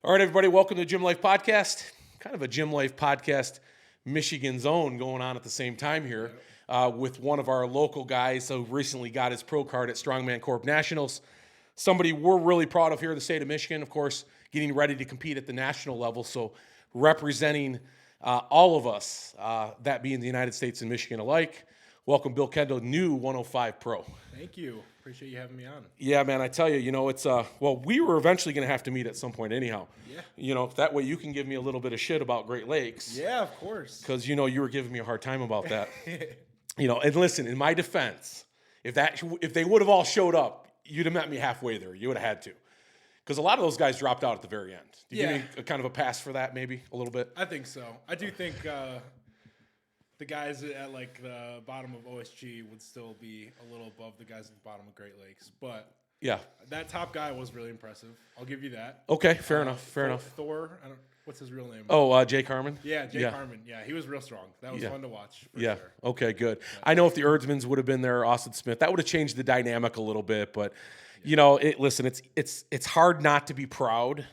All right, everybody, welcome to the Gym Life Podcast. Kind of a Gym Life Podcast Michigan's own going on at the same time here with one of our local guys who recently got his pro card at Strongman Corp Nationals. Somebody we're really proud of here in the state of Michigan, of course, getting ready to compete at the national level. So representing all of us, that being the United States and Michigan alike. Welcome, Bill Kendall, new 105 Pro. Thank you. Appreciate you having me on. Yeah, man, I tell you, it's, we were eventually going to have to meet at some point anyhow. Yeah. That way you can give me a little bit of shit about Great Lakes. Yeah, of course. Because, you were giving me a hard time about that. And listen, in my defense, if they would have all showed up, you'd have met me halfway there. You would have had to. Because a lot of those guys dropped out at the very end. Do you give me a kind of a pass for that, maybe, a little bit? I think so. I do think the guys at like the bottom of OSG would still be a little above the guys at the bottom of Great Lakes. But yeah, that top guy was really impressive. I'll give you that. Okay, fair enough. Thor, what's his real name? Oh, Jay Carmen? Yeah, Jay Carmen. Yeah, he was real strong. That was fun to watch. For sure. Okay, good. I know if the Erdsmans would have been there, Austin Smith, that would have changed the dynamic a little bit. But, listen, it's hard not to be proud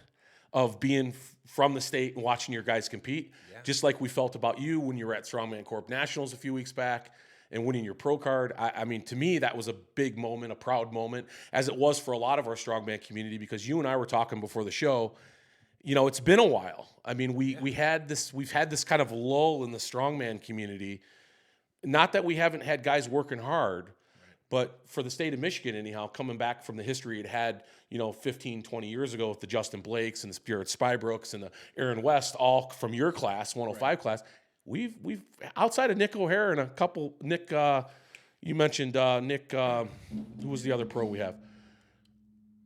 of being from the state and watching your guys compete. Just like we felt about you when you were at Strongman Corp Nationals a few weeks back and winning your pro card. I mean, to me, that was a big moment, a proud moment, as it was for a lot of our Strongman community, because you and I were talking before the show. It's been a while. I mean, we've had this kind of lull in the Strongman community. Not that we haven't had guys working hard, but for the state of Michigan, anyhow, coming back from the history it had, 15, 20 years ago with the Justin Blakes and the Spirit Spybrooks and the Aaron West, all from your class, 105 class, we've outside of Nick O'Hare and a couple, Nick, you mentioned Nick, who was the other pro we have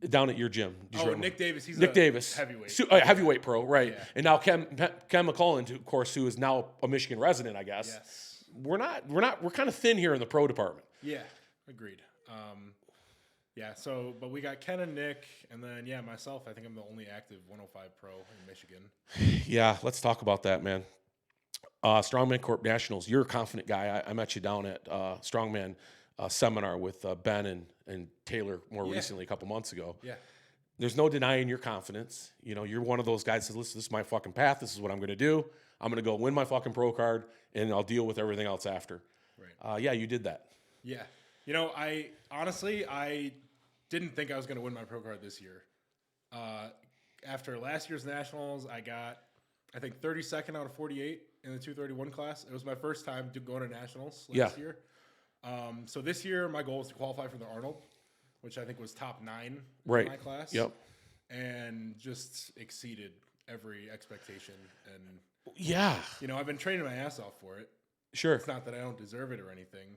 down at your gym? Nick Davis. He's Nick Davis. Heavyweight. Heavyweight pro, right. Yeah. And now Ken McCullen, of course, who is now a Michigan resident, I guess. Yes. We're kind of thin here in the pro department. Yeah. Agreed. But we got Ken and Nick, and then, myself. I think I'm the only active 105 pro in Michigan. Yeah, let's talk about that, man. Strongman Corp Nationals, you're a confident guy. I met you down at Strongman seminar with Ben and Taylor more recently, a couple months ago. Yeah. There's no denying your confidence. You're one of those guys that says, listen, this is my fucking path. This is what I'm going to do. I'm going to go win my fucking pro card, and I'll deal with everything else after. Right. You did that. Yeah. I honestly didn't think I was going to win my pro card this year. After last year's nationals, I got, I think, 32nd out of 48 in the 231 class. It was my first time going to nationals last year. So this year, my goal was to qualify for the Arnold, which I think was top 9 in my class. Yep. And just exceeded every expectation. And yeah, I've been training my ass off for it. Sure. It's not that I don't deserve it or anything.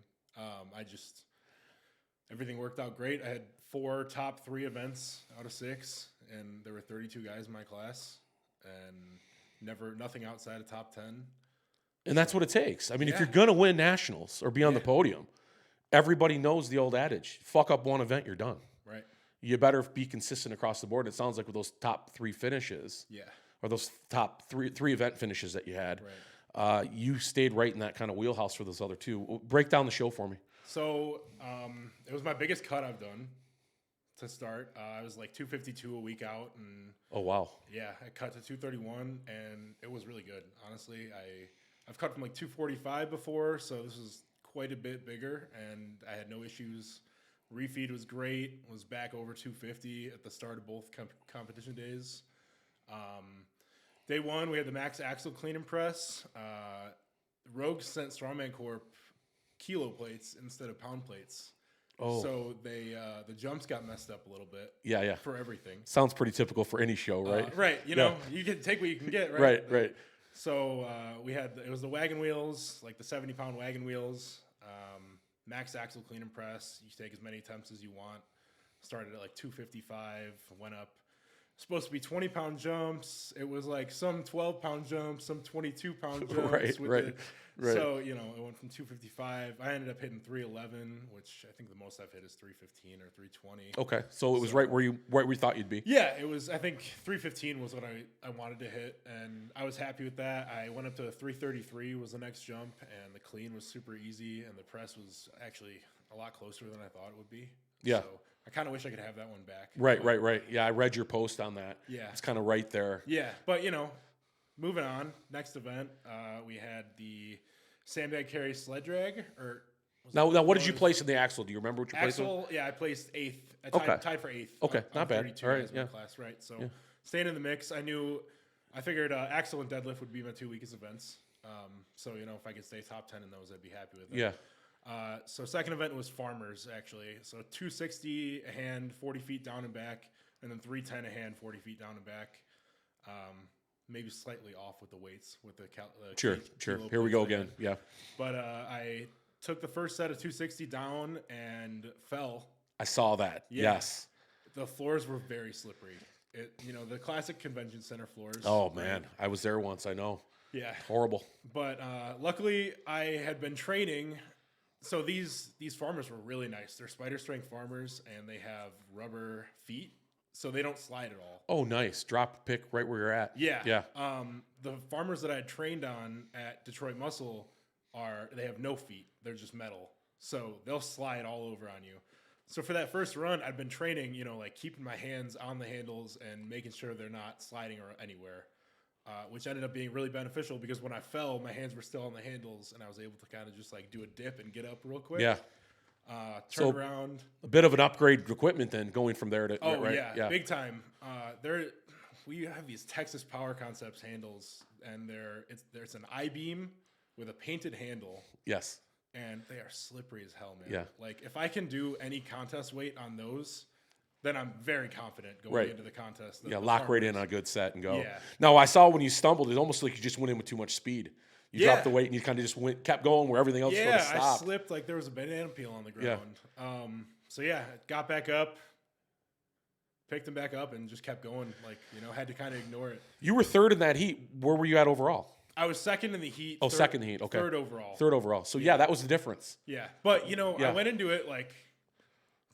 Everything worked out great. I had 4 top 3 events out of 6, and there were 32 guys in my class, and nothing outside of top 10. And that's what it takes. I mean, if you're going to win nationals or be on the podium, everybody knows the old adage, fuck up one event, you're done. Right. You better be consistent across the board. It sounds like with those top 3 finishes, or those top three event finishes that you had, you stayed right in that kind of wheelhouse for those other 2. Break down the show for me. So it was my biggest cut I've done to start. I was like 252 a week out. And oh, wow. Yeah, I cut to 231, and it was really good. Honestly, I've cut from like 245 before, so this was quite a bit bigger, and I had no issues. Refeed was great. Was back over 250 at the start of both competition days. Day 1, we had the max axle clean and press. Rogue sent Strongman Corp kilo plates instead of pound plates. Oh. So they the jumps got messed up a little bit. Yeah. For everything. Sounds pretty typical for any show, right? Right. You can take what you can get, right? Right. So it was the wagon wheels, like the 70-pound wagon wheels, max axle clean and press. You take as many attempts as you want. Started at like 255, went up. Supposed to be 20-pound jumps. It was like some 12-pound jumps, some 22-pound jumps. Right. So, it went from 255. I ended up hitting 311, which I think the most I've hit is 315 or 320. Okay. So it was right where we thought you'd be. Yeah, it was. I think 315 was what I wanted to hit, and I was happy with that. I went up to 333 was the next jump, and the clean was super easy, and the press was actually a lot closer than I thought it would be. Yeah. So I kind of wish I could have that one back. Right. Yeah, I read your post on that. Yeah. It's kind of right there. Yeah, but moving on. Next event, we had the sandbag carry sled drag. Now, what did you place in the axle? Do you remember what you placed? Axle? Yeah, I placed 8th. I tied for 8th. Okay, not bad. 32 All right, guys in my yeah. class, right? So staying in the mix. I figured axle and deadlift would be my 2 weakest events. So if I could stay top 10 in those, I'd be happy with it. Yeah. So second event was farmers actually. So 260 a hand, 40 feet down and back, and then 310 a hand, 40 feet down and back. Maybe slightly off with the weights with the Sure. Here we go again. Yeah. But I took the first set of 260 down and fell. I saw that. Yeah. Yes. The floors were very slippery. The classic convention center floors. Oh man, I was there once. I know. Yeah. Horrible. But luckily, I had been training. So these farmers were really nice. They're spider strength farmers, and they have rubber feet, so they don't slide at all. Oh, nice. Drop pick right where you're at. Yeah. Yeah. The farmers that I had trained on at Detroit Muscle they have no feet. They're just metal. So they'll slide all over on you. So for that first run, I'd been training, like keeping my hands on the handles and making sure they're not sliding or anywhere, which ended up being really beneficial because when I fell, my hands were still on the handles and I was able to kind of just like do a dip and get up real quick. Yeah. Turn around. A bit of an upgrade equipment then going from there to right? Yeah, big time. We have these Texas Power Concepts handles, and there's an I-beam with a painted handle. Yes. And they are slippery as hell, man. Yeah. Like if I can do any contest weight on those, then I'm very confident going into the contest. Lock right in on a good set and go. Yeah. Now I saw when you stumbled, it almost like you just went in with too much speed. You dropped the weight and you kind of just kept going where everything else sort of stopped. I slipped like there was a banana peel on the ground. Got back up, picked him back up, and just kept going. Like had to kind of ignore it. You were third in that heat. Where were you at overall? I was second in the heat. Oh, second in the heat. Okay. Third overall. So that was the difference. Yeah, but I went into it like,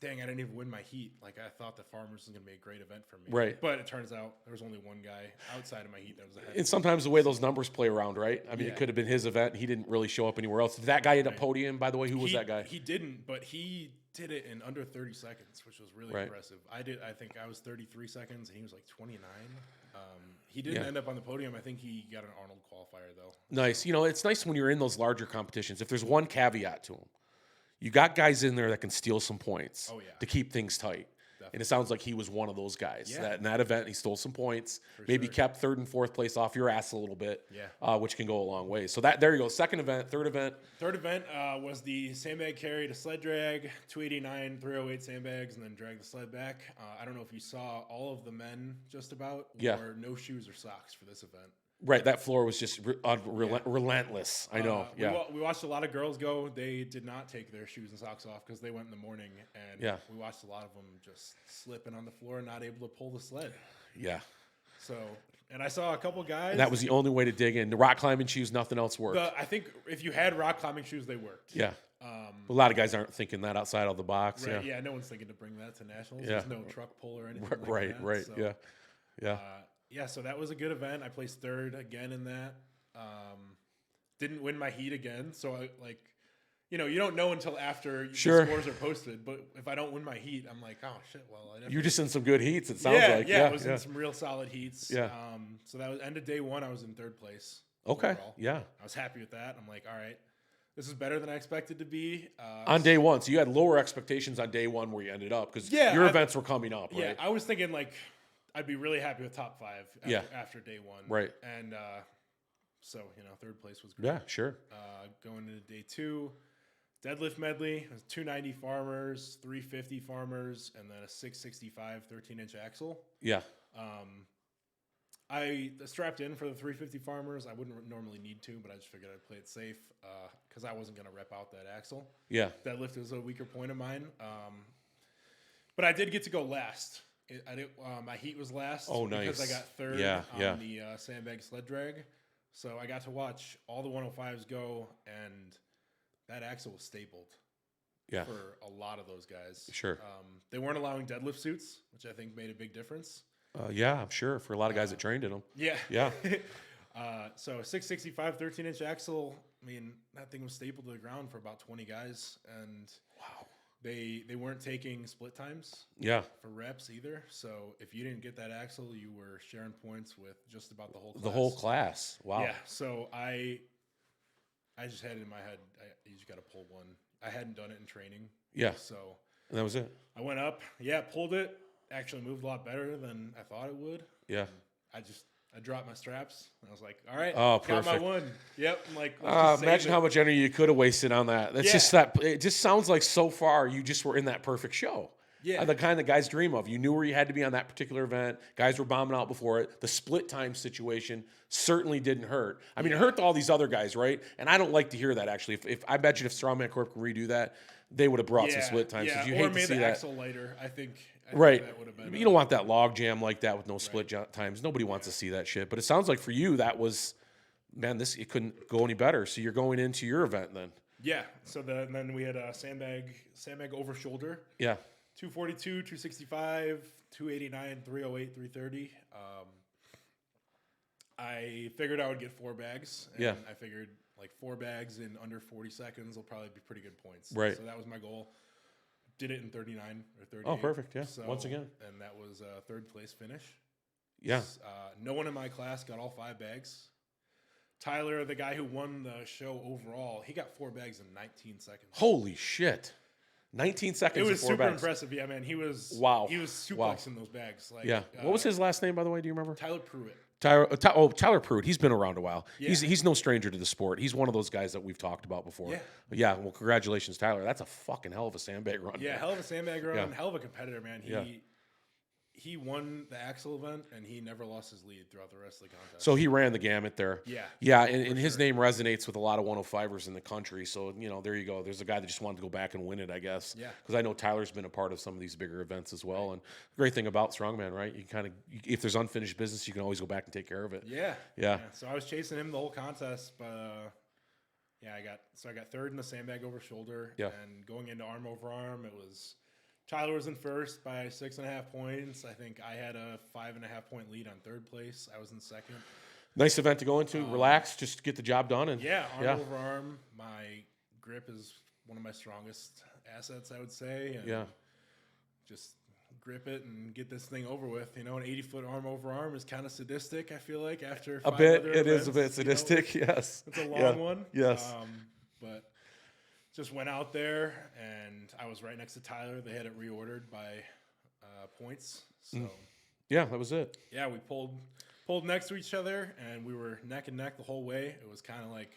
dang, I didn't even win my heat. Like I thought the farmers was gonna be a great event for me. Right. But it turns out there was only one guy outside of my heat that was ahead. And sometimes the way those numbers play around, right? I mean, it could have been his event. He didn't really show up anywhere else. Did that guy end up podium, by the way? Who was that guy? He didn't, but he did it in under 30 seconds, which was really impressive. I think I was 33 seconds, and he was like 29. He didn't end up on the podium. I think he got an Arnold qualifier, though. Nice. It's nice when you're in those larger competitions. If there's one caveat to them, you got guys in there that can steal some points to keep things tight. Definitely. And it sounds like he was one of those guys. Yeah. In that event, he stole some points, maybe kept third and fourth place off your ass a little bit, which can go a long way. So there you go. Second event, third event. Third event was the sandbag carry to sled drag, 289, 308 sandbags, and then drag the sled back. I don't know if you saw all of the men just about wore no shoes or socks for this event. Right, that floor was just relentless. I know. We watched a lot of girls go. They did not take their shoes and socks off because they went in the morning, and we watched a lot of them just slipping on the floor, not able to pull the sled. Yeah. So, and I saw a couple guys. And that was the only way to dig in. The rock climbing shoes, nothing else worked. I think if you had rock climbing shoes, they worked. Yeah. A lot of guys aren't thinking that outside of the box. Right. Yeah. No one's thinking to bring that to nationals. Yeah. There's no truck pull or anything. Right. So, yeah, so that was a good event. I placed third again in that. Didn't win my heat again. So, you don't know until after the scores are posted. But if I don't win my heat, I'm like, oh, shit, well. You're just in some good heats, it sounds like. Yeah, I was in some real solid heats. Yeah. So that was end of day one, I was in third place. Okay, overall. Yeah. I was happy with that. I'm like, all right, this is better than I expected to be. On day one. So you had lower expectations on day one where you ended up because your events were coming up, right? Yeah, I was thinking, I'd be really happy with top 5 after day one. Right. And so, third place was great. Yeah, sure. Going into day 2, deadlift medley, 290 farmers, 350 farmers, and then a 665 13-inch axle. Yeah. I strapped in for the 350 farmers. I wouldn't normally need to, but I just figured I'd play it safe because I wasn't going to rep out that axle. Yeah. Deadlift is a weaker point of mine. But I did get to go last. My heat was last because I got third on the sandbag sled drag. So I got to watch all the 105s go, and that axle was stapled for a lot of those guys. Sure. They weren't allowing deadlift suits, which I think made a big difference. I'm sure, for a lot of guys that trained in them. Yeah. Yeah. So 665 13-inch axle, I mean, that thing was stapled to the ground for about 20 guys, and They weren't taking split times Yeah. for reps either. So if you didn't get that axle, you were sharing points with just about the whole class. The whole class. Wow. Yeah. So I just had it in my head. You just got to pull one. I hadn't done it in training. Yeah. So And that was it. I went up. Yeah, pulled it. Actually moved a lot better than I thought it would. Yeah. I dropped my straps and I was like, all right, Oh, got my perfect. one. Yep. I'm like, let's just save Imagine it. how much energy you could have wasted on that. That's just that. It just sounds like so far you just were in that perfect show. Yeah. The kind that guys dream of. You knew where you had to be on that particular event. Guys were bombing out before it. The split time situation certainly didn't hurt. I mean, it hurt to all these other guys, right? And I don't like to hear that, actually. If I bet you if Strongman Corp can redo that, they would have brought some split times. Yeah, You or hate to made see the that. axle lighter. I think Right. that would have been. You don't want that log jam like that with no split times. Nobody wants to see that shit. But it sounds like for you, that was, man, it couldn't go any better. So you're going into your event then. Yeah. So then we had a sandbag over shoulder. Yeah. 242, 265, 289, 308, 330. I figured I would get 4 bags. And I figured like 4 bags in under 40 seconds will probably be pretty good points. Right. So that was my goal. Did it in 39 or 38. Oh, perfect. Yeah. So, Once again. And that was a 3rd place finish. Yeah. No one in my class got all 5 bags. Tyler, the guy who won the show overall, he got 4 bags in 19 seconds. Holy shit. 19 seconds. It was and 4 super bags. impressive. Yeah, man. He was suplexing those bags. Like, Yeah. What was his last name, by the way? Do you remember? Tyler Pruitt. Tyler Pruitt. He's been around a while. Yeah. He's no stranger to the sport. He's one of those guys that we've talked about before. Yeah. Yeah. Well, congratulations, Tyler. That's a fucking hell of a sandbag run. Yeah, man. hell of a sandbag run. Yeah. Hell of a competitor, man. Yeah. He won the axle event, and he never lost his lead throughout the rest of the contest. So he ran the gamut there. Yeah. Yeah, and his name resonates with a lot of 105ers in the country. So, there you go. There's a guy that just wanted to go back and win it, I guess. Yeah. Because I know Tyler's been a part of some of these bigger events as well. And the great thing about Strongman, right? You kind of, if there's unfinished business, you can always go back and take care of it. Yeah. Yeah. So I was chasing him the whole contest, but I got 3rd in the sandbag over shoulder. Yeah. And going into arm over arm, Tyler was in 1st by 6.5 points. I think I had a 5.5 point lead on 3rd place. I was in 2nd. Nice event to go into. Relax, just get the job done. And arm over arm. My grip is one of my strongest assets, I would say. And just grip it and get this thing over with. An 80-foot arm over arm is kind of sadistic, I feel like, after 5 other It is events, a bit sadistic, yes. It's a long one. Yes. But just went out there, and I was right next to Tyler. They had it reordered by points. So Yeah, that was it. yeah, we pulled next to each other, and we were neck and neck the whole way. It was kind of like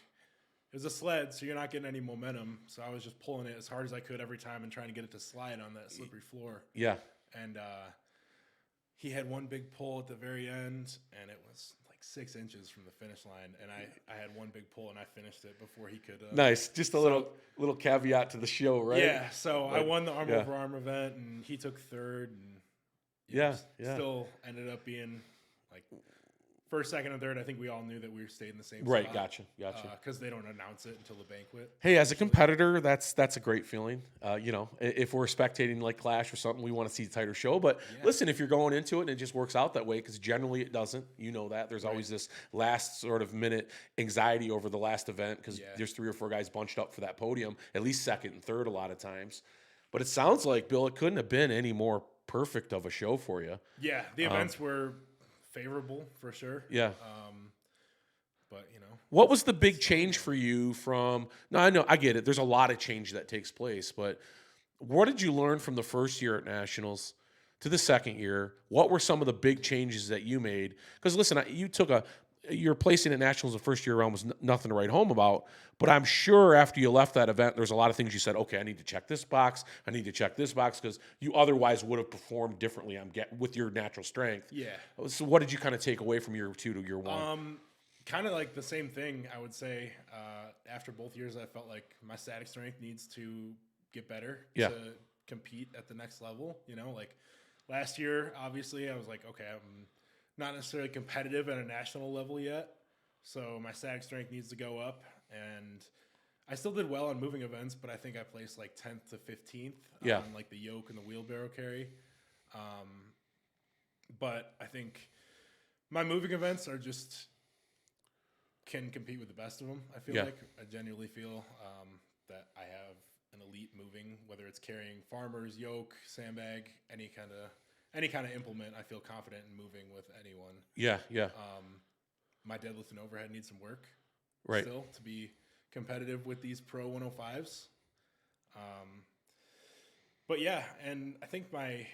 it was a sled, so you're not getting any momentum. So I was just pulling it as hard as I could every time and trying to get it to slide on that slippery floor. Yeah. And he had one big pull at the very end, and it was like 6 inches from the finish line. And I had one big pull, and I finished it before he could. Nice. Just a little caveat to the show, right? Yeah. So I won the arm over arm event, and he took 3rd. And still ended up being like 1st, 2nd, and 3rd. I think we all knew that we stayed in the same Right. spot. Gotcha. Because they don't announce it until the banquet. Hey, as a competitor, that's a great feeling. If we're spectating like Clash or something, we want to see a tighter show. But listen, if you're going into it and it just works out that way, because generally it doesn't, that. There's always this last sort of minute anxiety over the last event because there's 3 or 4 guys bunched up for that podium, at least 2nd and 3rd a lot of times. But it sounds like, Bill, it couldn't have been any more perfect of a show for you. Yeah, the events were favorable for sure. Yeah. But what was the big change for you from? No, I know, I get it. There's a lot of change that takes place, but what did you learn from the first year at Nationals to the second year? What were some of the big changes that you made? Because listen, your placing at Nationals the first year around was nothing to write home about, but I'm sure after you left that event, there's a lot of things you said, okay, I need to check this box, I need to check this box, because you otherwise would have performed differently with your natural strength. yeah. So what did you kind of take away from year 2 to year 1? Kind of like the same thing, I would say. After both years, I felt like my static strength needs to get better to compete at the next level. Like last year, obviously, I was like, okay, I'm not necessarily competitive at a national level yet, so my static strength needs to go up. And I still did well on moving events, but I think I placed like 10th to 15th on like the yoke and the wheelbarrow carry. But I think my moving events are just can compete with the best of them. I feel like I genuinely feel that I have an elite moving, whether it's carrying farmers, yoke, sandbag, any kind of implement. I feel confident in moving with anyone. Yeah, yeah. My deadlift and overhead need some work Right. still to be competitive with these pro 105s. But yeah, and I think I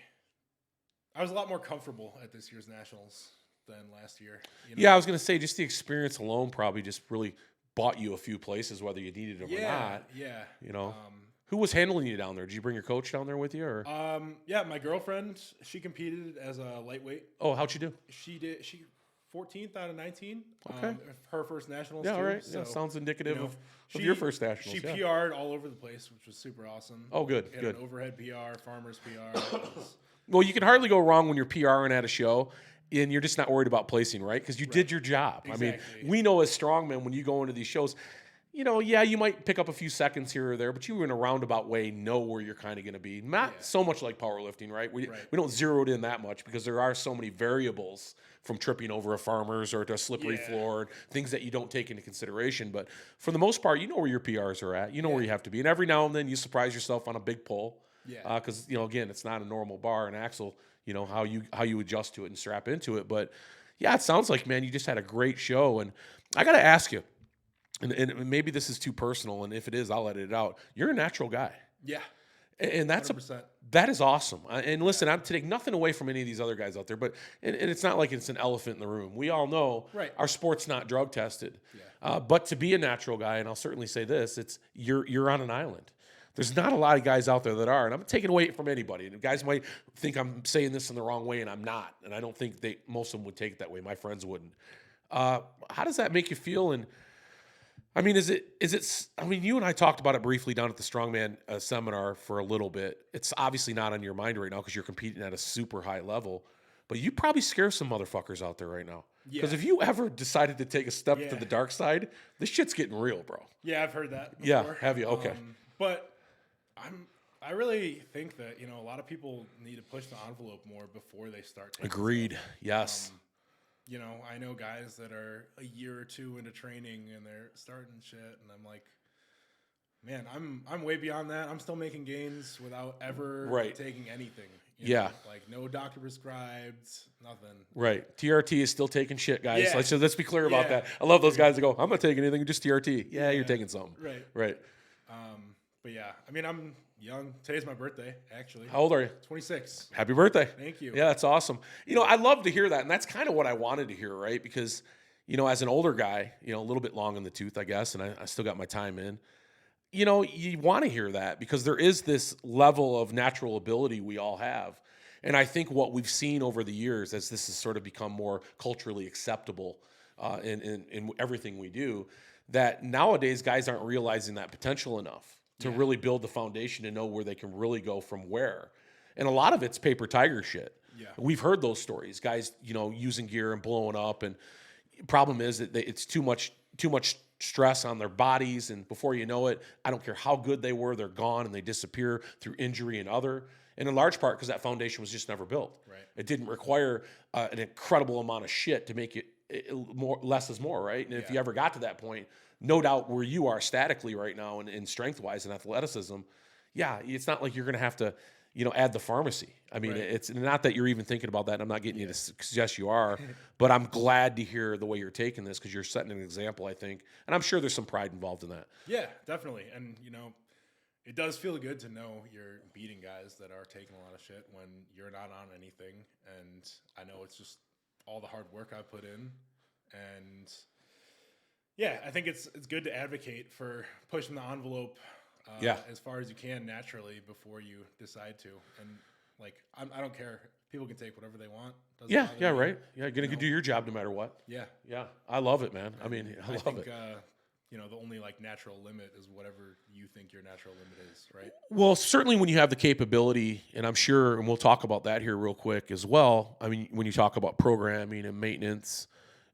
was a lot more comfortable at this year's nationals than last year. You know? Yeah, I was going to say just the experience alone probably just really bought you a few places, whether you needed them or not. Yeah. You know, who was handling you down there? Did you bring your coach down there with you, or? Yeah, my girlfriend, she competed as a lightweight. Oh, how'd she do? She 14th out of 19. Okay. Her first nationals. Yeah, too, all right. so, Yeah, sounds indicative of she, your first nationals. She yeah. PR'd all over the place, which was super awesome. Oh, good, Had good. An overhead PR, farmers PR. Well, you can hardly go wrong when you're PRing at a show and you're just not worried about placing, right? Because you did your job. Exactly. I mean, we know as strongmen when you go into these shows, you know, yeah, you might pick up a few seconds here or there, but you in a roundabout way know where you're kind of going to be. Not so much like powerlifting, right? We don't zero it in that much because there are so many variables from tripping over a farmer's or to a slippery floor, and things that you don't take into consideration. But for the most part, you know where your PRs are at. You know where you have to be. And every now and then you surprise yourself on a big pull. Yeah. Because, you know, again, it's not a normal bar and axle, you know, how you adjust to it and strap into it. But, yeah, it sounds like, man, you just had a great show. And I got to ask you, and maybe this is too personal, and if it is, I'll edit it out. You're a natural guy. Yeah. And that's 100%. that is awesome. And listen, I'm taking nothing away from any of these other guys out there, but and it's not like it's an elephant in the room. We all know our sport's not drug tested. Yeah. But to be a natural guy, and I'll certainly say this, it's you're on an island. There's not a lot of guys out there that are, and I'm taking away from anybody. And guys might think I'm saying this in the wrong way, and I'm not. And I don't think most of them would take it that way. My friends wouldn't. How does that make you feel? And I mean, is it? I mean, you and I talked about it briefly down at the Strongman seminar for a little bit. It's obviously not on your mind right now because you're competing at a super high level. But you probably scare some motherfuckers out there right now. Because if you ever decided to take a step to the dark side, this shit's getting real, bro. Yeah, I've heard that before. Yeah, have you? Okay. But I really think that, you know, a lot of people need to push the envelope more before they start taking Agreed. stuff. Yes. You know, I know guys that are a year or two into training and they're starting shit, and I'm like, man, I'm way beyond that. I'm still making gains without ever taking anything. You know? Like no doctor prescribed, nothing. Right. TRT is still taking shit, guys. Yeah. Let's be clear about that. I love those guys that go, I'm not taking anything, just TRT. Yeah, you're taking something. Right. But yeah, I mean, I'm young. Today's my birthday, actually. How old are you? 26. Happy birthday. Thank you. Yeah, that's awesome. You know, I love to hear that. And that's kind of what I wanted to hear, right? Because, you know, as an older guy, you know, a little bit long in the tooth, I guess, and I still got my time in, you know, you want to hear that because there is this level of natural ability we all have. And I think what we've seen over the years as this has sort of become more culturally acceptable in everything we do, that nowadays guys aren't realizing that potential enough to really build the foundation to know where they can really go from where. And a lot of it's paper tiger shit. Yeah. We've heard those stories, guys, you know, using gear and blowing up. And problem is that it's too much stress on their bodies. And before you know it, I don't care how good they were, they're gone and they disappear through injury and other. And in large part because that foundation was just never built. Right. It didn't require an incredible amount of shit to make it more, less is more, right? And if you ever got to that point, no doubt where you are statically right now and strength-wise and athleticism, it's not like you're going to have to, you know, add the pharmacy. I mean, it's not that you're even thinking about that, and I'm not getting you to suggest you are, but I'm glad to hear the way you're taking this because you're setting an example, I think. And I'm sure there's some pride involved in that. Yeah, definitely. And, you know, it does feel good to know you're beating guys that are taking a lot of shit when you're not on anything. And I know it's just all the hard work I put in. And yeah, I think it's good to advocate for pushing the envelope as far as you can naturally before you decide to. And like, I don't care. People can take whatever they want. Right. Yeah, you're going to do your job no matter what. Yeah. I love it, man. I mean, I love it. You know, the only like natural limit is whatever you think your natural limit is, right? Well, certainly when you have the capability, and I'm sure, and we'll talk about that here real quick as well. I mean, when you talk about programming and maintenance,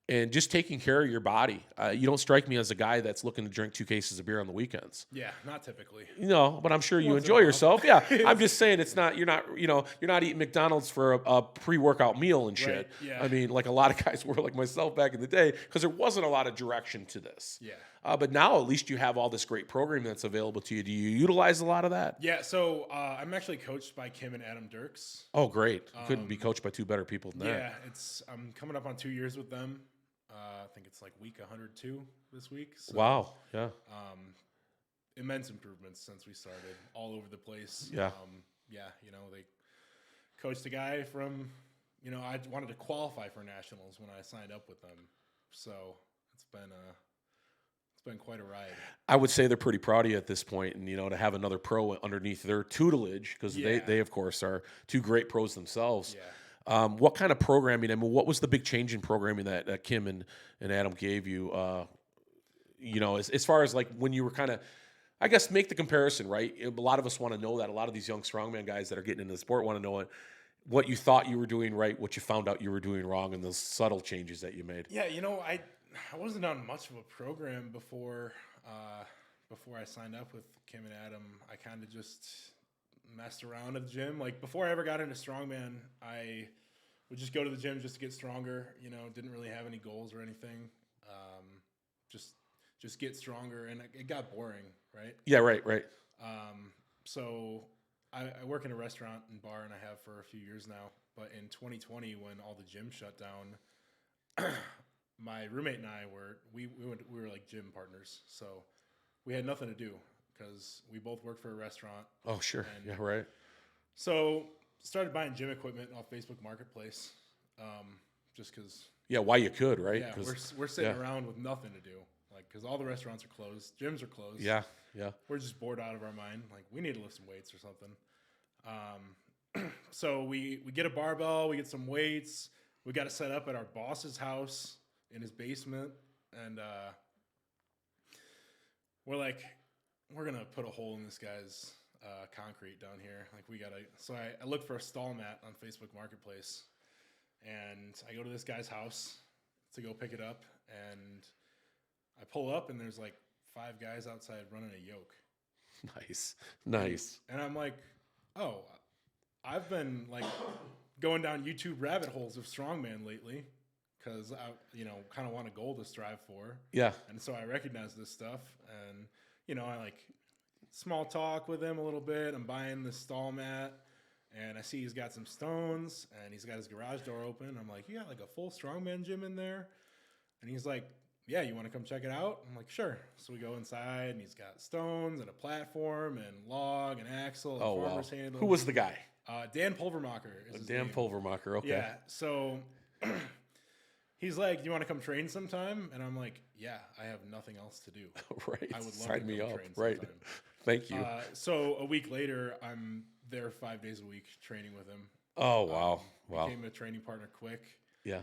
and just taking care of your body. You don't strike me as a guy that's looking to drink 2 cases of beer on the weekends. Yeah, not typically. But I'm sure you Once in a enjoy while. yourself. Yeah, I'm just saying you're not eating McDonald's for a pre-workout meal and shit. Right, yeah. I mean, like a lot of guys were like myself back in the day because there wasn't a lot of direction to this. Yeah. But now at least you have all this great programming that's available to you. Do you utilize a lot of that? Yeah, so I'm actually coached by Kim and Adam Dirks. Oh, great. Couldn't be coached by 2 better people than that. Yeah, I'm coming up on 2 years with them. I think it's like week 102 this week. So, Wow. Yeah. immense improvements since we started, all over the place. Yeah. They coached a guy from, I wanted to qualify for nationals when I signed up with them. So it's been quite a ride. I would say they're pretty proud of you at this point, and to have another pro underneath their tutelage because they of course are 2 great pros themselves. Yeah. What kind of programming? I mean, what was the big change in programming that Kim and Adam gave you? As far as like when you were kind of, I guess, make the comparison, right? A lot of us want to know that. A lot of these young strongman guys that are getting into the sport want to know what you thought you were doing right, what you found out you were doing wrong, and those subtle changes that you made. Yeah, I wasn't on much of a program before I signed up with Kim and Adam. I kind of just messed around at the gym. Like before I ever got into strongman, I would just go to the gym just to get stronger. Didn't really have any goals or anything. Just get stronger, and it got boring, right? Yeah, right. So I work in a restaurant and bar, and I have for a few years now. But in 2020, when all the gyms shut down, my roommate and I we were like gym partners. So we had nothing to do because we both worked for a restaurant. Oh, sure. Yeah, right. So started buying gym equipment off Facebook Marketplace, just because. Yeah, why you could, right? Yeah, we're sitting around with nothing to do, like because all the restaurants are closed, gyms are closed. Yeah. We're just bored out of our mind. Like we need to lift some weights or something. So we get a barbell, we get some weights. We got to set up at our boss's house in his basement, and we're gonna put a hole in this guy's concrete down here. Like we gotta. So I look for a stall mat on Facebook Marketplace, and I go to this guy's house to go pick it up, and I pull up, and there's like 5 guys outside running a yoke. Nice. And I'm like, oh, I've been like going down YouTube rabbit holes of strongman lately because I, kind of want a goal to strive for. Yeah. And so I recognize this stuff, and I like small talk with him a little bit. I'm buying this stall mat, and I see he's got some stones, and he's got his garage door open. I'm like, you got like a full strongman gym in there? And he's like, yeah, you want to come check it out? I'm like, sure. So we go inside, and he's got stones and a platform and log and axle and farmer's handle. Who was the guy? Dan Pulvermacher is his Dan name. Pulvermacher, okay. Yeah, so he's like, you want to come train sometime? And I'm like, yeah, I have nothing else to do. Right. I would love Sign to me come up. train Right. sometime. Thank you. So a week later, I'm there 5 days a week training with him. Oh, wow. Became a training partner quick. Yeah.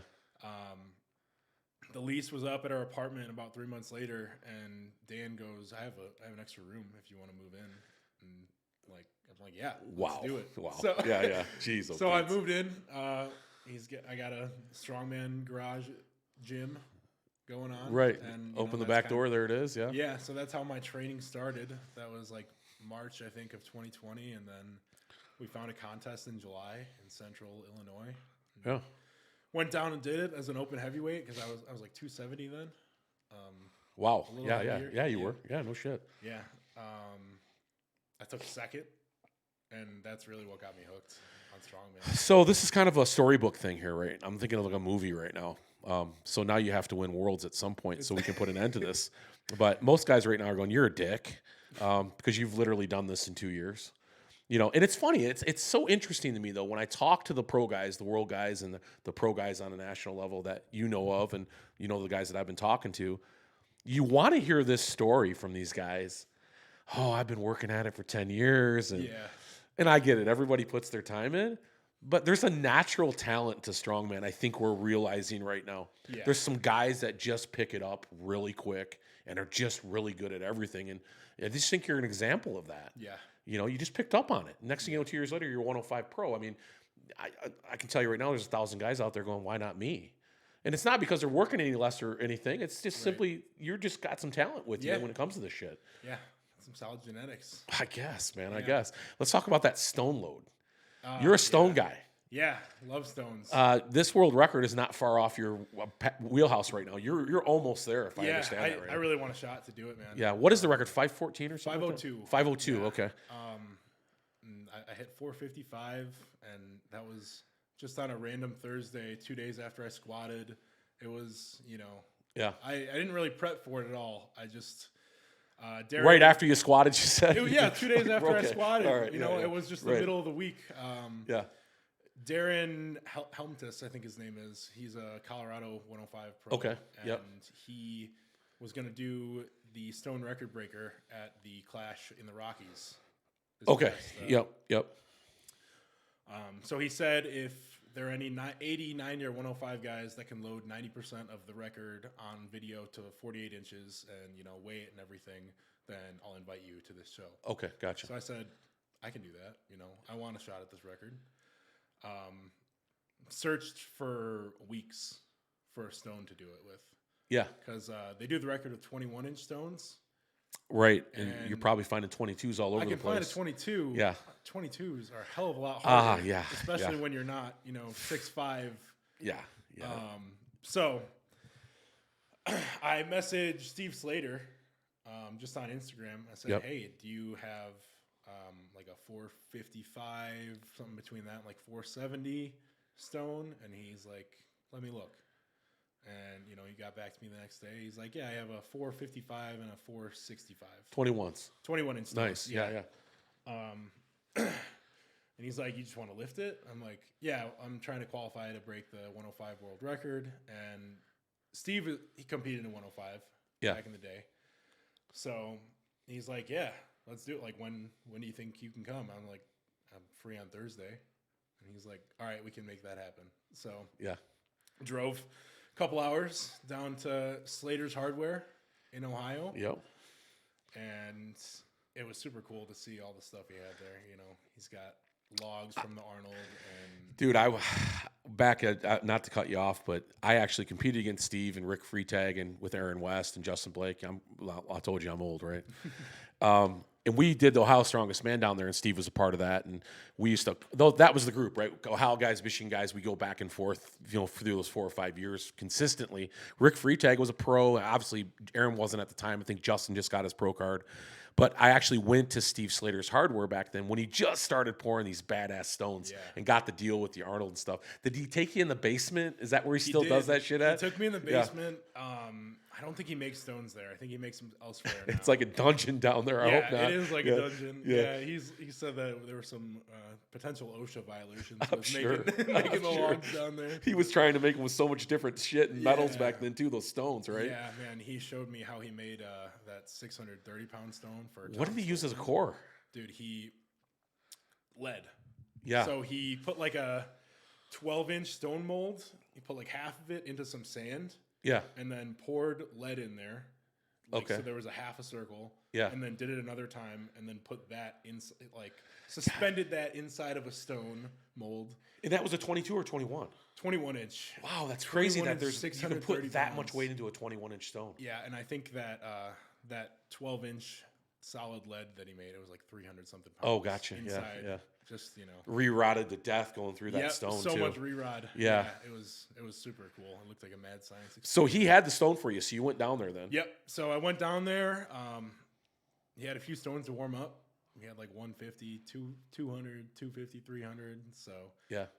The lease was up at our apartment about 3 months later, and Dan goes, I have an extra room if you want to move in. And I'm like, yeah, let's do it. Wow. So, Yeah. Jeez. So I moved in. I got a strongman garage gym going on. Right. And open the back door. There it is. Yeah. Yeah. So that's how my training started. That was like March, I think, of 2020, and then we found a contest in July in Central Illinois. Yeah. Went down and did it as an open heavyweight because I was like 270 then. Wow. little heavier. Yeah, you were. Yeah, no shit. Yeah. I took second, and that's really what got me hooked on strongman. So this is kind of a storybook thing here, right? I'm thinking of like a movie right now. So now you have to win worlds at some point so we can put an end to this. But most guys right now are going, you're a dick, because you've literally done this in 2 years. And it's funny. It's so interesting to me, though, when I talk to the pro guys, the world guys, and the pro guys on a national level that you know of, and the guys that I've been talking to, you want to hear this story from these guys. Oh, I've been working at it for 10 years. And I get it. Everybody puts their time in. But there's a natural talent to strongman I think we're realizing right now. Yeah. There's some guys that just pick it up really quick and are just really good at everything. And I just think you're an example of that. Yeah. You just picked up on it. Next thing you know, 2 years later, you're 105 pro. I mean, I can tell you right now, there's 1,000 guys out there going, why not me? And it's not because they're working any less or anything. It's just simply you're just got some talent with you when it comes to this shit. Yeah, some solid genetics. I guess, man. I guess. Let's talk about that stone load. Oh, You're a stone guy. Yeah, love stones. This world record is not far off your wheelhouse right now. You're almost there, if I understand that right. I really want a shot to do it, man. Yeah. What is the record? 514 or something? 502. 502. Yeah. Okay. I hit 455, and that was just on a random Thursday, 2 days after I squatted. It was, Yeah. I didn't really prep for it at all. I just Darren, right after you squatted, you said. 2 days after I squatted. All right, it was just the middle of the week. Yeah. Darren Helmtis, I think his name is. He's a Colorado 105 pro. Okay. And he was going to do the stone record breaker at the Clash in the Rockies. Okay. Yep. So he said if there are any 89 or 105 guys that can load 90% of the record on video to 48 inches and, weigh it and everything, then I'll invite you to this show. Okay, gotcha. So I said, I can do that. I want a shot at this record. Searched for weeks for a stone to do it with. Yeah. Because they do the record with 21-inch stones. Right, and you're probably finding 22s all over the place. I can find a 22. Yeah. 22s are a hell of a lot harder. Yeah. Especially when you're not, 6'5". Yeah. So I messaged Steve Slater just on Instagram. I said, hey, do you have like a 455, something between that and like 470 stone? And he's like, let me look. And, he got back to me the next day. He's like, yeah, I have a 455 and a 465. 21s. 21 inch. Nice. Yeah. And he's like, you just want to lift it? I'm like, yeah, I'm trying to qualify to break the 105 world record. And Steve, he competed in 105 back in the day. So he's like, yeah, let's do it. Like, when do you think you can come? I'm like, I'm free on Thursday. And he's like, all right, we can make that happen. So drove couple hours down to Slater's Hardware in Ohio. Yep. And it was super cool to see all the stuff he had there. He's got logs from the Arnold. And dude, not to cut you off, but I actually competed against Steve and Rick Freitag and with Aaron West and Justin Blake. I told you I'm old, right? And we did the Ohio Strongest Man down there, and Steve was a part of that. And we used to, though that was the group, right? Ohio guys, Michigan guys, we go back and forth, through those 4 or 5 years consistently. Rick Freitag was a pro. Obviously, Aaron wasn't at the time. I think Justin just got his pro card. But I actually went to Steve Slater's Hardware back then when he just started pouring these badass stones and got the deal with the Arnold and stuff. Did he take you in the basement? Is that where he still does that shit at? He took me in the basement. I don't think he makes stones there. I think he makes them elsewhere now. It's like a dungeon down there. I hope not. It is like a dungeon. Yeah, he said that there were some potential OSHA violations with making the logs down there. He was trying to make them with so much different shit and metals back then too, those stones, right? Yeah, man. He showed me how he made that 630-pound stone for. What did he use as a core? Dude, lead. Yeah. So he put like a 12-inch stone mold. He put like half of it into some sand. Yeah. And then poured lead in there. So there was a half a circle. Yeah. And then did it another time and then put that suspended that inside of a stone mold. And that was a 22 or 21? 21-inch. Wow, that's crazy that you can put that pounds. much weight into a 21-inch stone. Yeah, and I think that that 12-inch solid lead that he made, it was like 300-something pounds. Oh, gotcha. Inside. Yeah. Just, re-rotted to death going through that stone so too. much re-rod. Yeah. It was super cool. It looked like a mad science experiment. So he had the stone for you, so you went down there then? Yep. So I went down there. He had a few stones to warm up. We had like 150, 200, 250, 300. So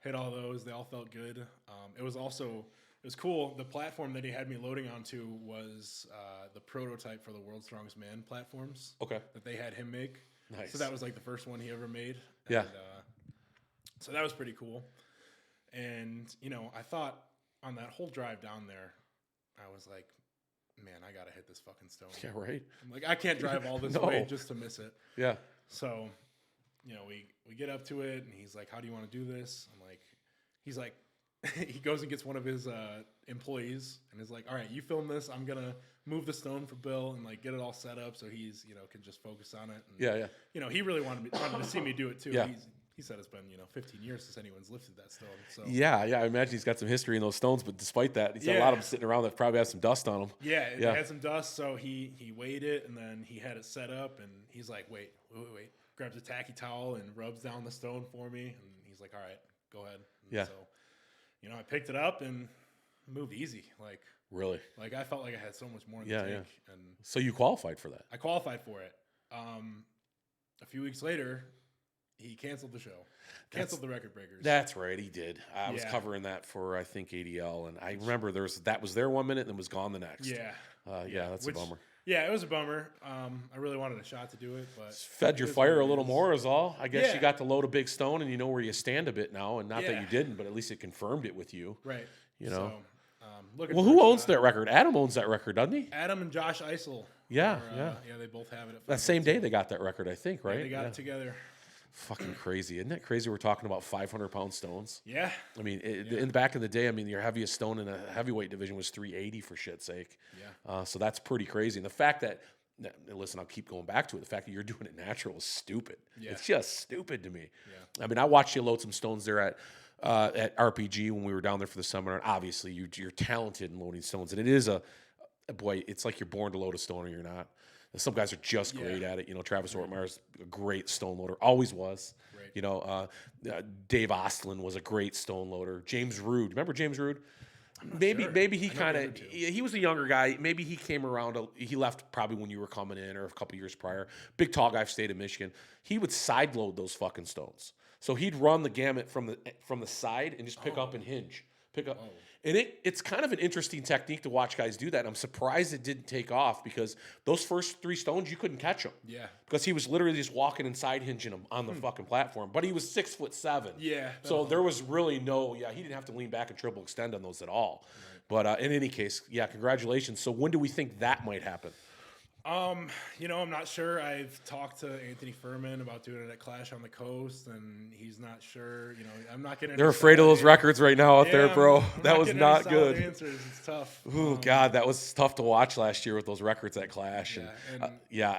hit all those. They all felt good. It was cool. The platform that he had me loading onto was the prototype for the World's Strongest Man platforms. Okay. That they had him make. Nice. So that was like the first one he ever made. Yeah. And, so that was pretty cool. And, I thought on that whole drive down there, I was like, man, I got to hit this fucking stone. Yeah, right. I'm like, I can't drive all this way just to miss it. Yeah. So, we get up to it and he's like, how do you want to do this? He's like, he goes and gets one of his employees and is like, all right, you film this. I'm going to move the stone for Bill and get it all set up so he's, can just focus on it. And, he really wanted to see me do it too. Yeah. he said it's been 15 years since anyone's lifted that stone. So Yeah, I imagine he's got some history in those stones, but despite that, he's got a lot of them sitting around that probably have some dust on them. Yeah, it had some dust, so he weighed it, and then he had it set up, and he's like, wait. Grabs a tacky towel and rubs down the stone for me, and he's like, all right, go ahead. And so, I picked it up and moved easy. Really? I felt like I had so much more in the tank. And so you qualified for that? I qualified for it. A few weeks later, he canceled the show. Canceled the Record Breakers. That's right, he did. I was covering that for, I think, ADL, and I remember that was there one minute and then was gone the next. Yeah. That's a bummer. Yeah, it was a bummer. I really wanted a shot to do it, but fed your fire a little more is all. I guess you got to load a big stone and you know where you stand a bit now, and not that you didn't, but at least it confirmed it with you. Right. So, well, who owns that record? Adam owns that record, doesn't he? Adam and Josh Eisel. Yeah, they both have it. That same day they got that record, I think, right? Yeah, they got it together. Fucking crazy. Isn't that crazy? We're talking about 500-pound stones. Yeah. I mean, in the back in the day, your heaviest stone in a heavyweight division was 380 for shit's sake. Yeah. So that's pretty crazy. And the fact that, listen, I'll keep going back to it. The fact that you're doing it natural is stupid. Yeah. It's just stupid to me. Yeah. I mean, I watched you load some stones there at RPG when we were down there for the seminar. And obviously, you're talented in loading stones. And it is boy, it's like you're born to load a stone or you're not. Some guys are just great at it. Travis Ortmeyer's a great stone loader. Always was. Right. Dave Ostlin was a great stone loader. James Rude. Remember James Rude? Maybe he kind of he was a younger guy. Maybe he came around. He left probably when you were coming in or a couple years prior. Big tall guy, state of Michigan. He would side load those fucking stones. So he'd run the gamut from the side and just pick up and hinge. Pick up. And it's kind of an interesting technique to watch guys do that. And I'm surprised it didn't take off because those first 3 stones, you couldn't catch them. Yeah. Because he was literally just walking and side hinging them on the fucking platform. But he was 6'7". Yeah. So there was really he didn't have to lean back and triple extend on those at all. Right. But in any case, congratulations. So when do we think that might happen? I'm not sure. I've talked to Anthony Furman about doing it at Clash on the Coast, and he's not sure. I'm not getting. They're afraid of those records right now out there, bro. That was not good. Answers. It's tough. Oh God, that was tough to watch last year with those records at Clash.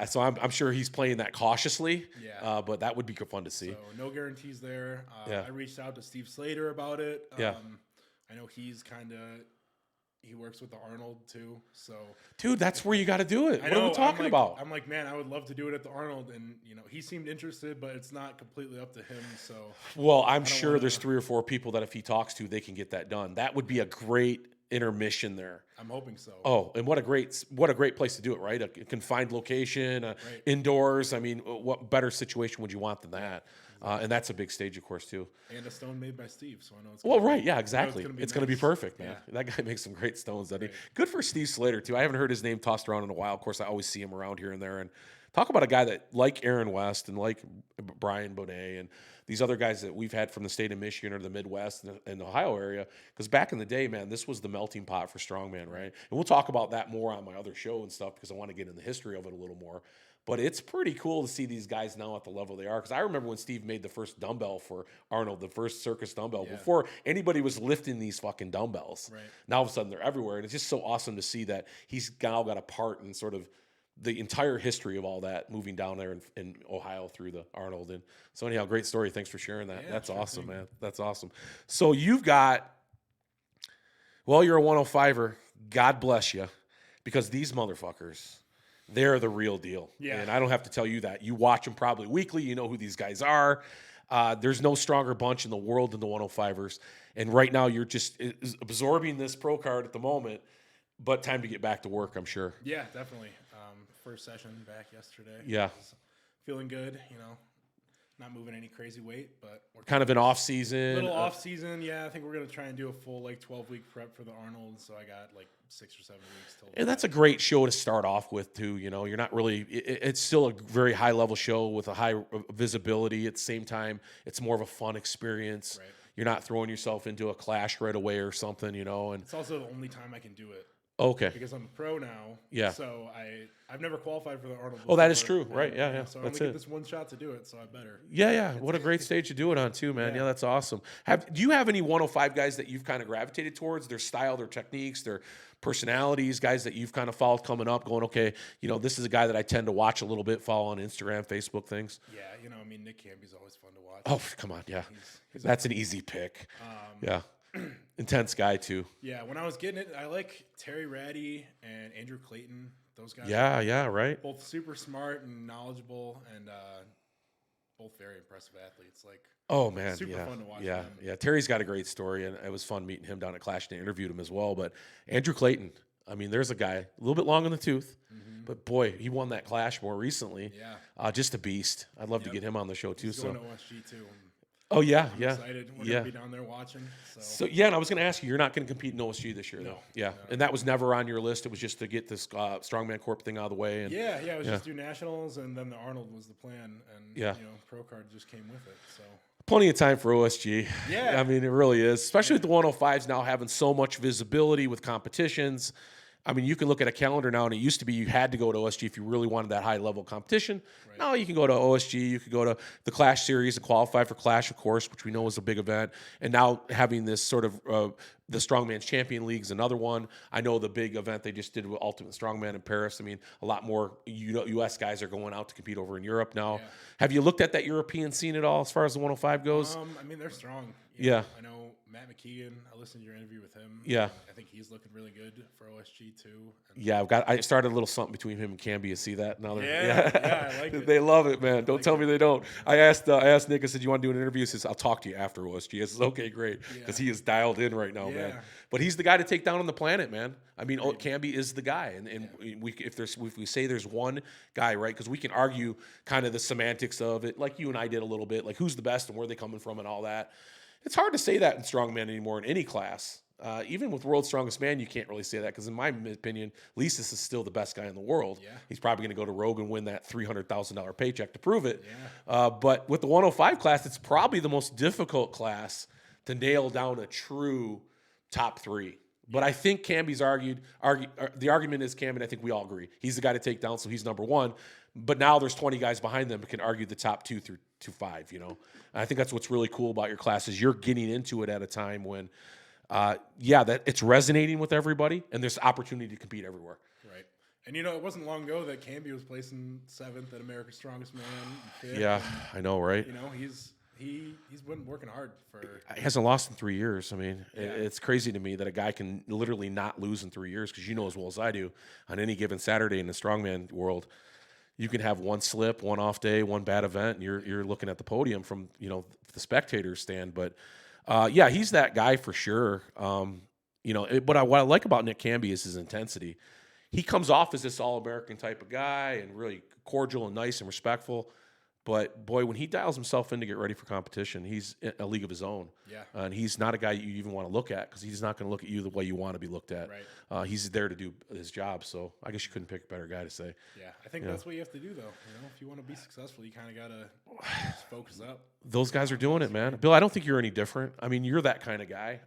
So I'm sure he's playing that cautiously. Yeah. But that would be fun to see. So no guarantees there. I reached out to Steve Slater about it. I know he's he works with the Arnold too, so dude, that's where you got to do it. What are we talking about? I'm like, man, I would love to do it at the Arnold, and he seemed interested, but it's not completely up to him. So, well, I'm sure there's 3 or 4 people that if he talks to, they can get that done. That would be a great intermission there. I'm hoping so. Oh, and what a great place to do it, right? A confined location, indoors. I mean, what better situation would you want than that? And that's a big stage, of course, too. And a stone made by Steve, so I know it's exactly. It's going to be perfect, man. Yeah. That guy makes some great stones. Good for Steve Slater, too. I haven't heard his name tossed around in a while. Of course, I always see him around here and there. And talk about a guy that, like Aaron West and like Brian Bonet and these other guys that we've had from the state of Michigan or the Midwest and the Ohio area. Because back in the day, man, this was the melting pot for strongman, right? And we'll talk about that more on my other show and stuff because I want to get in the history of it a little more. But it's pretty cool to see these guys now at the level they are. Because I remember when Steve made the first dumbbell for Arnold, the first circus dumbbell, before anybody was lifting these fucking dumbbells. Right. Now all of a sudden they're everywhere. And it's just so awesome to see that he's now got a part in sort of the entire history of all that moving down there in Ohio through the Arnold. And so anyhow, great story. Thanks for sharing that. That's awesome, man. That's awesome. So you've got, you're a 105er. God bless you. Because these motherfuckers, they're the real deal. Yeah. And I don't have to tell you that. You watch them probably weekly. You know who these guys are. There's no stronger bunch in the world than the 105ers. And right now you're just absorbing this pro card at the moment, but time to get back to work, I'm sure. Yeah, definitely. First session back yesterday. Yeah. Feeling good, not moving any crazy weight, but we're kind of an off season. Little off season, yeah. I think we're gonna try and do a full 12-week prep for the Arnold. So I got 6 or 7 weeks till. And that's a great show to start off with too. You're not really. It's still a very high level show with a high visibility. At the same time, it's more of a fun experience. Right. You're not throwing yourself into a clash right away or something. And it's also the only time I can do it. Okay. because I'm a pro now. Yeah. So I've never qualified for the Arnold Oh, that is before, true. Right. Yeah. so I That's only get it. this one shot to do it, so I better. Yeah, yeah. What a great stage to do it on too, man. Yeah, Yeah. that's awesome. Do you have any 105 guys that you've kind of gravitated towards? Their style, their techniques, their personalities, guys that you've kind of followed coming up, going, okay, this is a guy that I tend to watch a little bit, follow on Instagram, Facebook things. Yeah, I mean, Nick Camby's always fun to watch. Oh, come on, yeah. He's That's an easy pick. Yeah. Intense guy too. Yeah, when I was getting it, I like Terry Ratty and Andrew Clayton. Those guys. Yeah, yeah, right. Both super smart and knowledgeable, and both very impressive athletes. Like, Oh man, super yeah, fun to watch yeah, them. yeah. Terry's got a great story, and it was fun meeting him down at Clash. And I interviewed him as well. But Andrew Clayton, I mean, there's a guy a little bit long in the tooth, but boy, he won that Clash more recently. Yeah. Just a beast. I'd love to get him on the show too. He's going So, to OSG too. oh yeah, I'm yeah, excited. We're yeah. gonna be down there watching. So yeah, and I was going to ask you, you're not going to compete in OSG this year, though. Yeah, no. and that was never on your list. It was just to get this Strongman Corp thing out of the way. And Yeah, it was just do nationals, and then the Arnold was the plan, and pro card just came with it. So plenty of time for OSG. Yeah. I mean, it really is, especially with the 105s now having so much visibility with competitions. I mean, you can look at a calendar now, and it used to be you had to go to OSG if you really wanted that high-level competition. Right. Now you can go to OSG, you could go to the Clash Series and qualify for Clash, of course, which we know is a big event. And now having this sort of the Strongman's Champion League is another one. I know the big event they just did with Ultimate Strongman in Paris. I mean, a lot more U.S. guys are going out to compete over in Europe now. Yeah. Have you looked at that European scene at all as far as the 105 goes? I mean, they're strong. Yeah. I know Matt McKeegan. I listened to your interview with him. Yeah. I think he's looking really good for OSG too. And Yeah, I started a little something between him and Camby. You see that? Now Yeah, I like it. They love it, man. Don't tell me they don't. I asked Nick. I said, "You want to do an interview?" He says, "I'll talk to you after OSG." I said, "Okay, great," because he is dialed in right now, man. Yeah. But he's the guy to take down on the planet, man. I mean, Camby is the guy, and if we say there's one guy, right? Because we can argue kind of the semantics of it, like you and I did a little bit, like who's the best and where they coming from and all that. It's hard to say that in strongman anymore in any class. Even with World's Strongest Man, you can't really say that because, in my opinion, Lisis is still the best guy in the world. Yeah. He's probably going to go to Rogue and win that $300,000 paycheck to prove it. Yeah. But with the 105 class, it's probably the most difficult class to nail down a true top three. But I think Camby's the argument is Camby, and I think we all agree. He's the guy to take down, so he's number one. But now there's 20 guys behind them who can argue the top 2 through 5, And I think that's what's really cool about your class is you're getting into it at a time when, that it's resonating with everybody, and there's opportunity to compete everywhere. Right. And, it wasn't long ago that Camby was placing 7th at America's Strongest Man. 5th, Yeah, I know, right? He's been working hard for. He hasn't lost in 3 years. I mean, it's crazy to me that a guy can literally not lose in 3 years because as well as I do, on any given Saturday in the strongman world, you can have one slip, one off day, one bad event, and you're looking at the podium from the spectators stand. But he's that guy for sure. What I like about Nick Camby is his intensity. He comes off as this all-American type of guy and really cordial and nice and respectful. But boy, when he dials himself in to get ready for competition, he's in a league of his own. Yeah. And he's not a guy you even want to look at because he's not going to look at you the way you want to be looked at. Right. He's there to do his job. So I guess you couldn't pick a better guy to say. Yeah, I think that's what you have to do, though. If you want to be successful, you kind of got to just focus up. Those guys are doing it, man. Bill, I don't think you're any different. I mean, you're that kind of guy.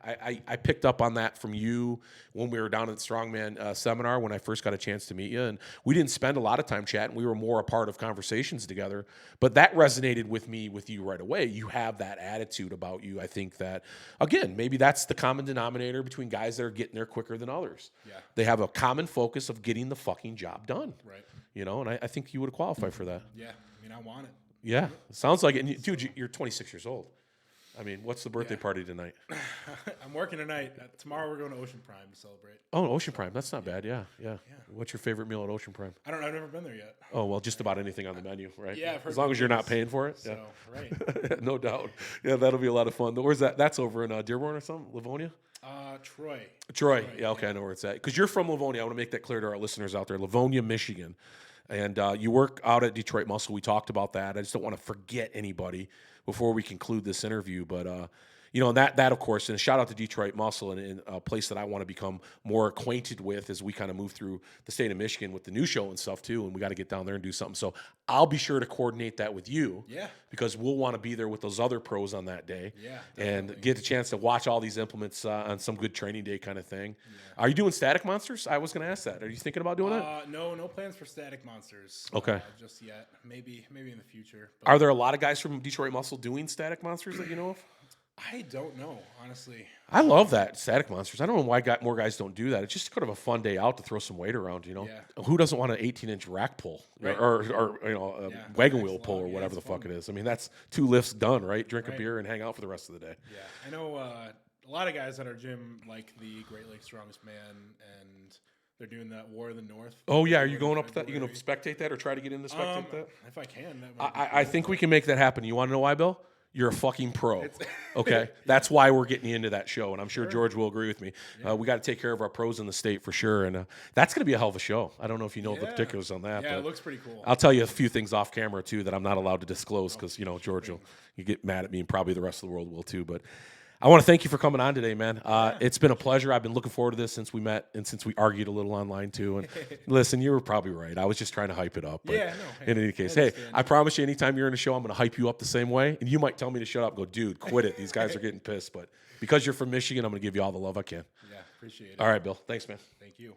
I picked up on that from you when we were down at the Strongman seminar when I first got a chance to meet you. And we didn't spend a lot of time chatting. We were more a part of conversations together. But that resonated with you right away. You have that attitude about you. I think that, again, maybe that's the common denominator between guys that are getting there quicker than others. Yeah. They have a common focus of getting the fucking job done. Right. And I think you would qualify for that. Yeah. I mean, I want it. Yeah, sounds like it. And dude, you're 26 years old. I mean, what's the birthday party tonight? I'm working tonight. Tomorrow we're going to Ocean Prime to celebrate. Oh, Ocean Prime. That's not bad. Yeah. What's your favorite meal at Ocean Prime? I've never been there yet. Oh, well, just about anything on the menu, right? Yeah, I've heard as long as you're not things. paying for it. So, Yeah. right. No doubt. Yeah, that'll be a lot of fun. Where's that? That's over in Dearborn or something? Livonia? Troy. Yeah, okay, I know where it's at. Because you're from Livonia. I want to make that clear to our listeners out there. Livonia, Michigan. And you work out at Detroit Muscle. We talked about that. I just don't want to forget anybody before we conclude this interview. But, you know, and that of course, and a shout out to Detroit Muscle, and a place that I want to become more acquainted with as we kind of move through the state of Michigan with the new show and stuff too. And we got to get down there and do something. So I'll be sure to coordinate that with you. Yeah. Because we'll want to be there with those other pros on that day. Yeah. And get a chance to watch all these implements on some good training day kind of thing. Yeah. Are you doing static monsters? I was going to ask that. Are you thinking about doing that? No plans for static monsters. Okay. Just yet. Maybe in the future. But Are there a lot of guys from Detroit Muscle doing static monsters that you know of? I don't know, honestly. I love that, static monsters. I don't know why more guys don't do that. It's just kind of a fun day out to throw some weight around, you know? Yeah. Who doesn't want an 18-inch rack pull Right. or you know, a Yeah, wagon that's wheel pull long. or Yeah, whatever the it's fuck fun. it is? I mean, that's 2 lifts done, right? Drink a Right. beer and hang out for the rest of the day. Yeah. I know a lot of guys at our gym like the Great Lakes Strongest Man, and they're doing that War of the North. Oh, yeah. Are you in going up that? You going to February. spectate that or try to get in to spectate that? If I can. That might be I cool. think we can make that happen. You want to know why, Bill? You're a fucking pro. It's- Okay, that's why we're getting you into that show, and I'm sure George will agree with me. We got to take care of our pros in the state for sure, and that's going to be a hell of a show. I don't know if you know the Yeah. particulars on that. Yeah, but it looks pretty cool. I'll tell you a few things off camera too that I'm not allowed to disclose because you know George will you get mad at me, and probably the rest of the world will too. But I want to thank you for coming on today, man. It's been a pleasure. I've been looking forward to this since we met and since we argued a little online too. And listen, you were probably right. I was just trying to hype it up. But Yeah, no, hey, in any case, I hey, understand. I promise you, anytime you're in a show, I'm going to hype you up the same way. And you might tell me to shut up. And go, dude, quit it. These guys are getting pissed. But because you're from Michigan, I'm going to give you all the love I can. Yeah, appreciate it. All right, Bill. Thanks, man. Thank you.